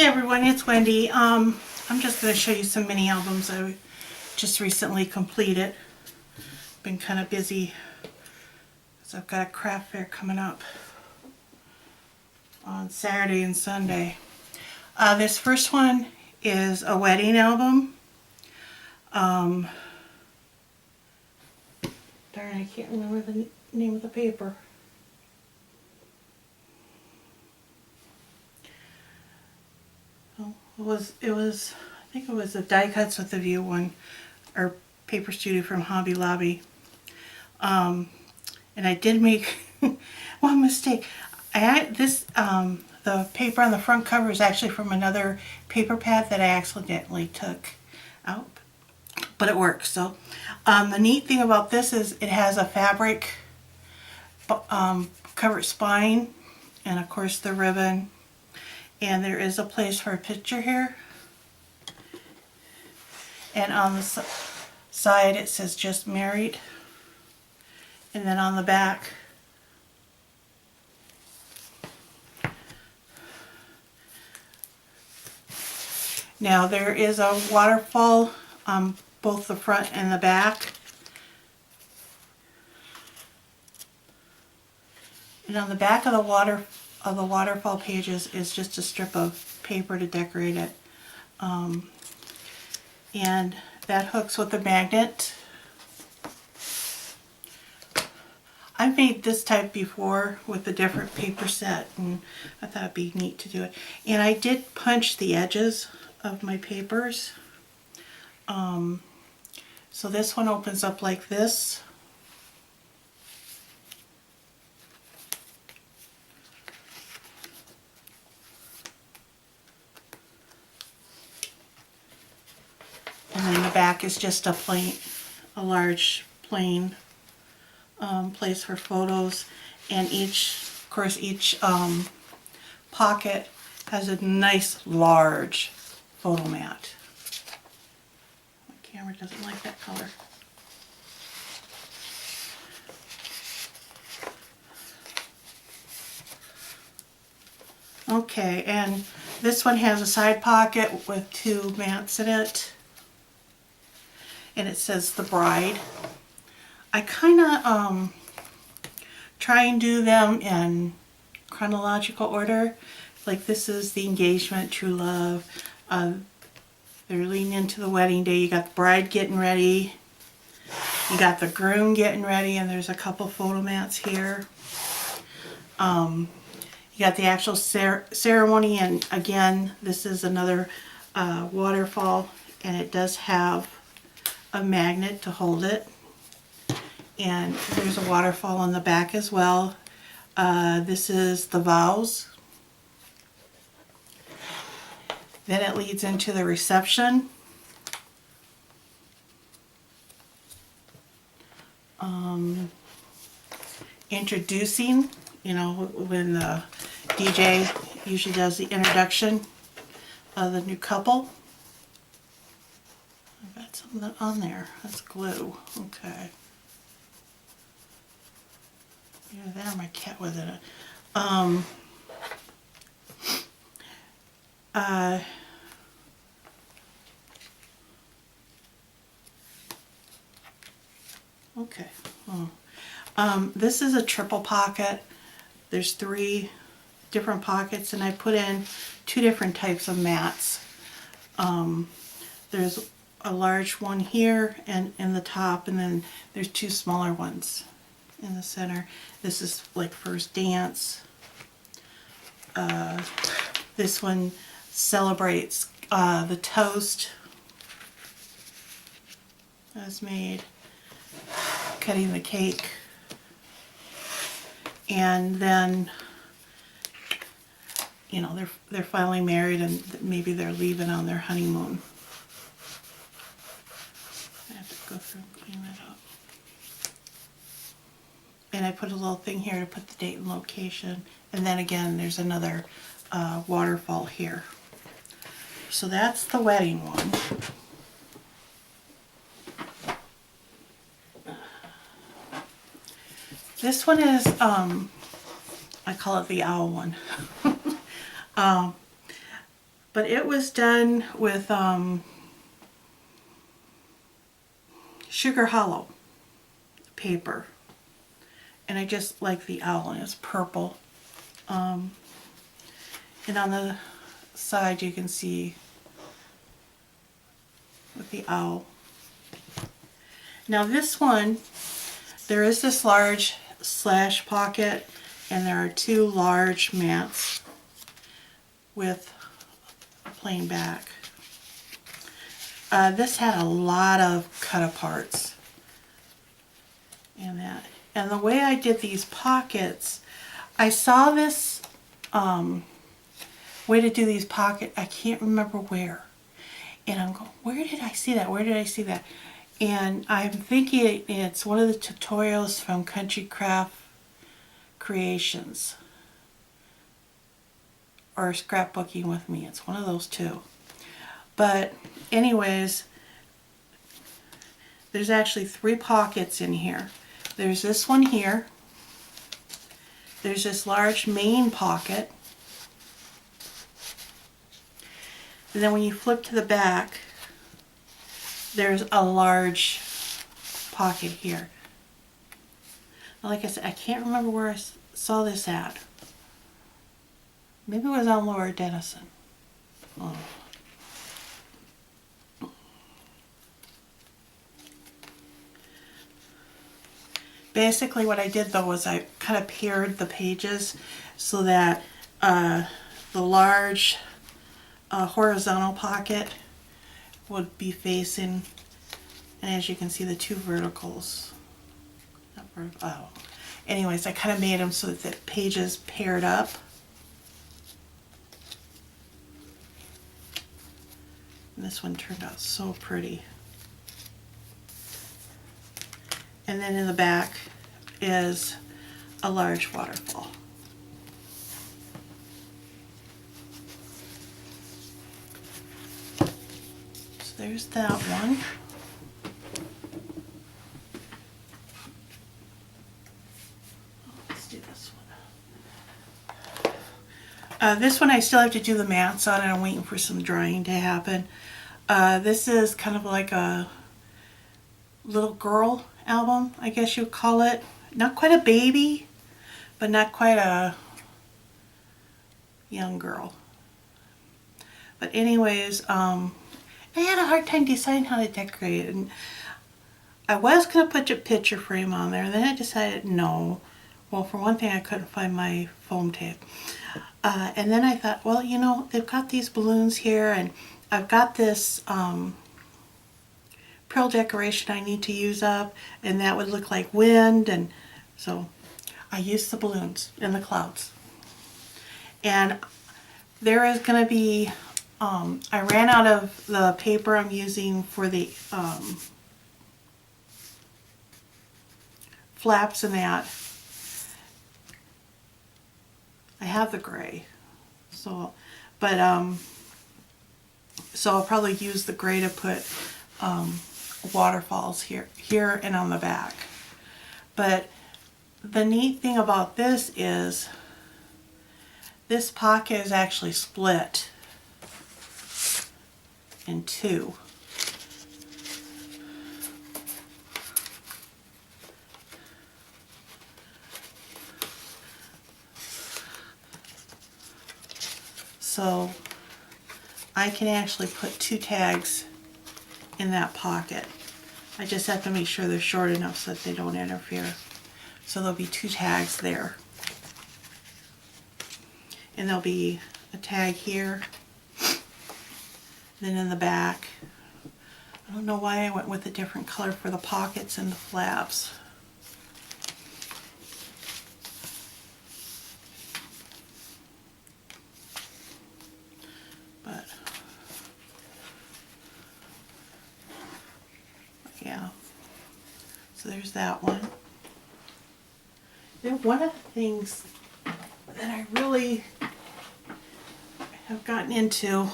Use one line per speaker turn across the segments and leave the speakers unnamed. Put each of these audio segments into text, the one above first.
everyone, it's Wendy. I'm just going to show you some mini albums I just recently completed. Been kind of busy because I've got a craft fair coming up on Saturday and Sunday. This first one is a wedding album. Darn, I can't remember the name of the paper. It was I think it was a Die Cuts with a View one, or Paper Studio from Hobby Lobby. And I did make one mistake. The paper on the front cover is actually from another paper pad that I accidentally took out, but it works. So the neat thing about this is it has a fabric covered spine, and of course the ribbon. And there is a place for a picture here. And on the side it says just married. And then on the back, now there is a waterfall on both the front and the back. And on the back of the waterfall pages is just a strip of paper to decorate it. And that hooks with a magnet. I've made this type before with a different paper set, and I thought it'd be neat to do it. And I did punch the edges of my papers. So this one opens up like this. And then the back is just a large plain place for photos, and each pocket has a nice large photo mat. My camera doesn't like that color. Okay, and this one has a side pocket with two mats in it. And it says the bride. I kind of try and do them in chronological order. Like this is the engagement, true love. They're leading into the wedding day. You got the bride getting ready. You got the groom getting ready, and there's a couple photo mats here. You got the actual ceremony, and again, this is another waterfall, and it does have a magnet to hold it, and there's a waterfall on the back as well. This is the vows. Then it leads into the reception. Introducing, you know, when the DJ usually does the introduction of the new couple. I've got something on there. That's glue. Okay. Yeah, there my cat was in it. Okay. This is a triple pocket. There's 3 different pockets, and I put in 2 different types of mats. There's a large one here and in the top, and then there's 2 smaller ones in the center. This is like first dance. This one celebrates the toast that was made, cutting the cake, and then, you know, they're finally married, and maybe they're leaving on their honeymoon. I have to go through and clean that up. And I put a little thing here to put the date and location, and then again there's another waterfall here. So that's the wedding one. This one is, I call it the owl one. but it was done with Sugar Hollow paper. And I just like the owl, and it's purple. And on the side you can see with the owl. Now this one, there is this large slash pocket, and there are two large mats with a plain back. This had a lot of cut aparts and that. And the way I did these pockets, I saw this way to do these pockets. I can't remember where. And I'm going, where did I see that? Where did I see that? And I'm thinking it's one of the tutorials from Country Craft Creations or Scrapbooking with Me. It's one of those two. But anyways, there's actually 3 pockets in here. There's this one here. There's this large main pocket. And then when you flip to the back, there's a large pocket here. Like I said, I can't remember where I saw this at. Maybe it was on Laura Dennison. Oh. Basically what I did though was I kind of paired the pages so that the large horizontal pocket would be facing, and as you can see, the 2 verticals. Oh. Anyways, I kind of made them so that the pages paired up. And this one turned out so pretty. And then in the back is a large waterfall. So there's that one. Let's do this one. This one I still have to do the mats on, and I'm waiting for some drying to happen. This is kind of like a little girl album, I guess you'd call it. Not quite a baby, but not quite a young girl. But anyways, I had a hard time deciding how to decorate it. And I was going to put a picture frame on there, and then I decided no. Well, for one thing, I couldn't find my foam tape. And then I thought, well, you know, they've got these balloons here, and I've got this pearl decoration I need to use up, and that would look like wind, and so I used the balloons and the clouds. And there is going to be, I ran out of the paper I'm using for the flaps and that. I have the gray, so, but so I'll probably use the gray to put waterfalls here and on the back. But the neat thing about this is this pocket is actually split in 2. So I can actually put 2 tags in that pocket. I just have to make sure they're short enough so that they don't interfere. So there'll be 2 tags there. And there'll be a tag here, then in the back. I don't know why I went with a different color for the pockets and the flaps. But yeah, so there's that one. Then one of the things that I really have gotten into,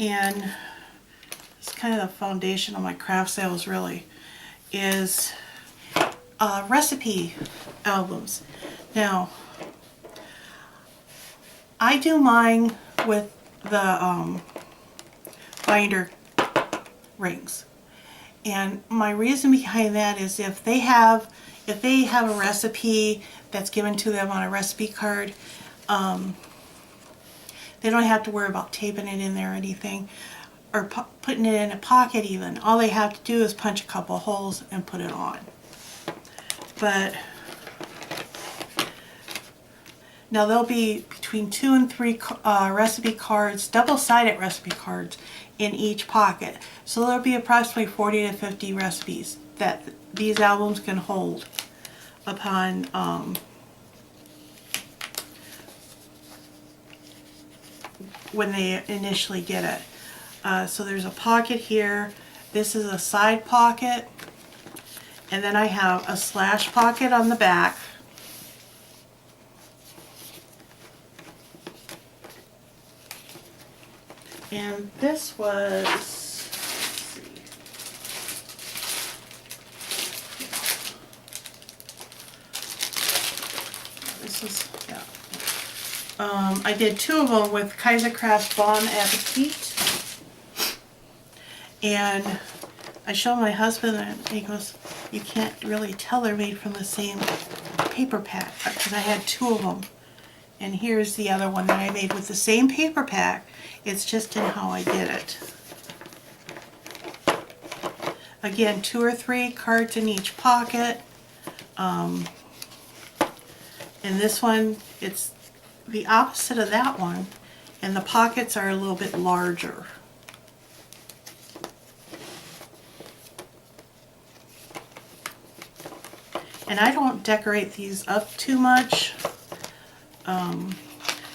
and it's kind of the foundation of my craft sales really, is recipe albums. Now, I do mine with the binder rings. And my reason behind that is if they have a recipe that's given to them on a recipe card, they don't have to worry about taping it in there or anything, or putting it in a pocket even. All they have to do is punch a couple holes and put it on. But now there'll be between 2 and 3 recipe cards, double-sided recipe cards in each pocket. So there'll be approximately 40 to 50 recipes that these albums can hold upon when they initially get it. So there's a pocket here. This is a side pocket. And then I have a slash pocket on the back. And this was, let's see. This is, yeah. I did 2 of them with Kaiser Craft Bon Appetit. And I showed my husband and he goes, you can't really tell they're made from the same paper pack, because I had 2 of them. And here's the other one that I made with the same paper pack. It's just in how I did it. Again, 2 or 3 cards in each pocket. And this one, it's the opposite of that one. And the pockets are a little bit larger. And I don't decorate these up too much,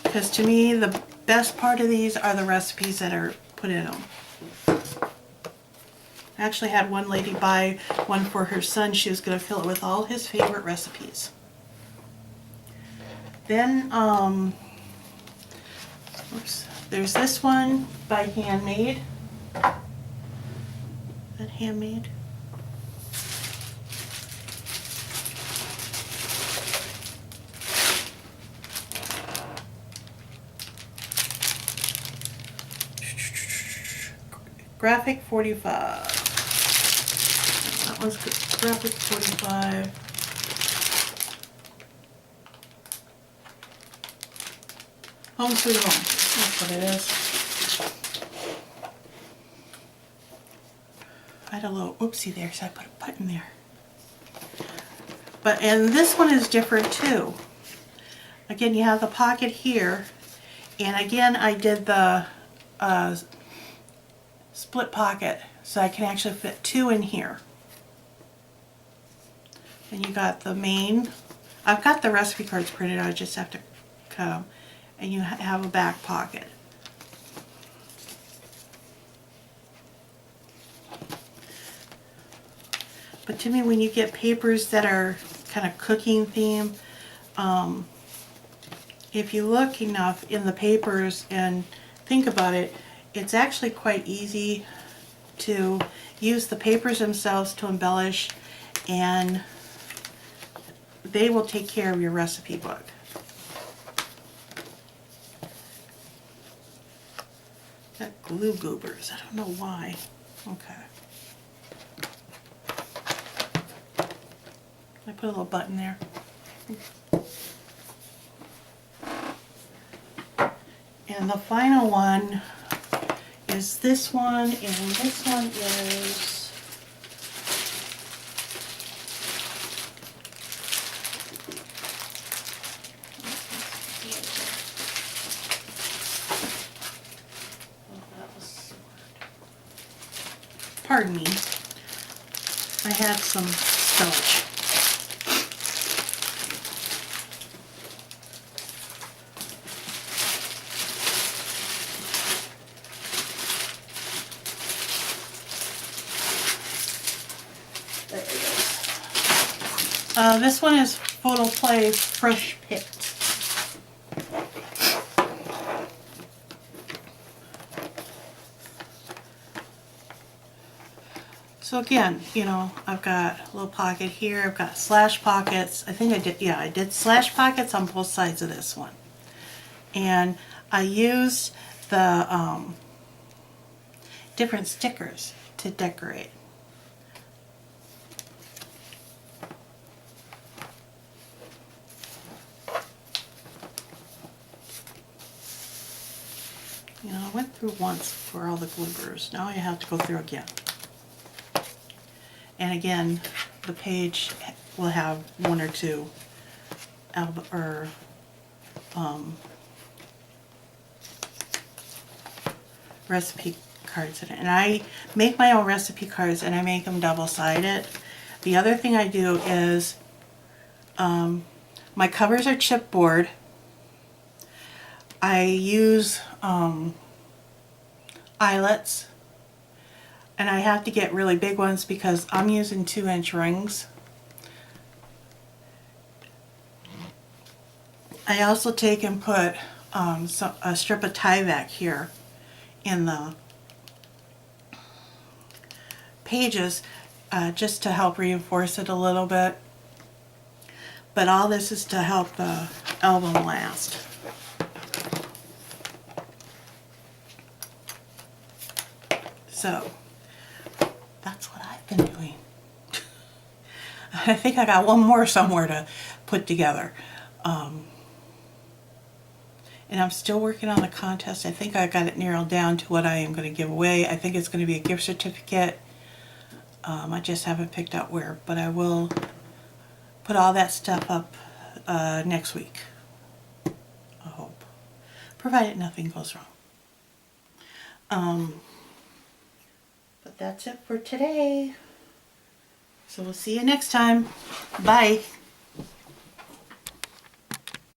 because to me the best part of these are the recipes that are put in them. I actually had one lady buy one for her son. She was going to fill it with all his favorite recipes. Then there's this one by Handmade. Is that Handmade? Graphic 45. That one's Graphic 45. Home Sweet Home. That's what it is. I had a little oopsie there, so I put a button there. And this one is different too. Again, you have the pocket here, and again I did the split pocket so I can actually fit 2 in here. And you got the main, I've got the recipe cards printed, I just have to cut them. And you have a back pocket. But to me, when you get papers that are kind of cooking theme, if you look enough in the papers and think about it, it's actually quite easy to use the papers themselves to embellish, and they will take care of your recipe book. Got glue goobers, I don't know why. Okay. I put a little button there. And the final one is this one, and this one is pardon me, I had some spillage. This one is Photo Play Fresh Picked. So again, you know, I've got a little pocket here, I've got slash pockets. I think I did slash pockets on both sides of this one. And I used the different stickers to decorate. You know, I went through once for all the glitters. Now I have to go through again. And again, the page will have one or two recipe cards in it. And I make my own recipe cards and I make them double-sided. The other thing I do is my covers are chipboard. I use eyelets, and I have to get really big ones because I'm using 2-inch rings. I also take and put a strip of Tyvek here in the pages just to help reinforce it a little bit. But all this is to help the album last. So that's what I've been doing. I think I got one more somewhere to put together. And I'm still working on the contest. I think I got it narrowed down to what I am going to give away. I think it's going to be a gift certificate. I just haven't picked out where, but I will put all that stuff up next week. I hope. Provided nothing goes wrong. But that's it for today. So we'll see you next time. Bye.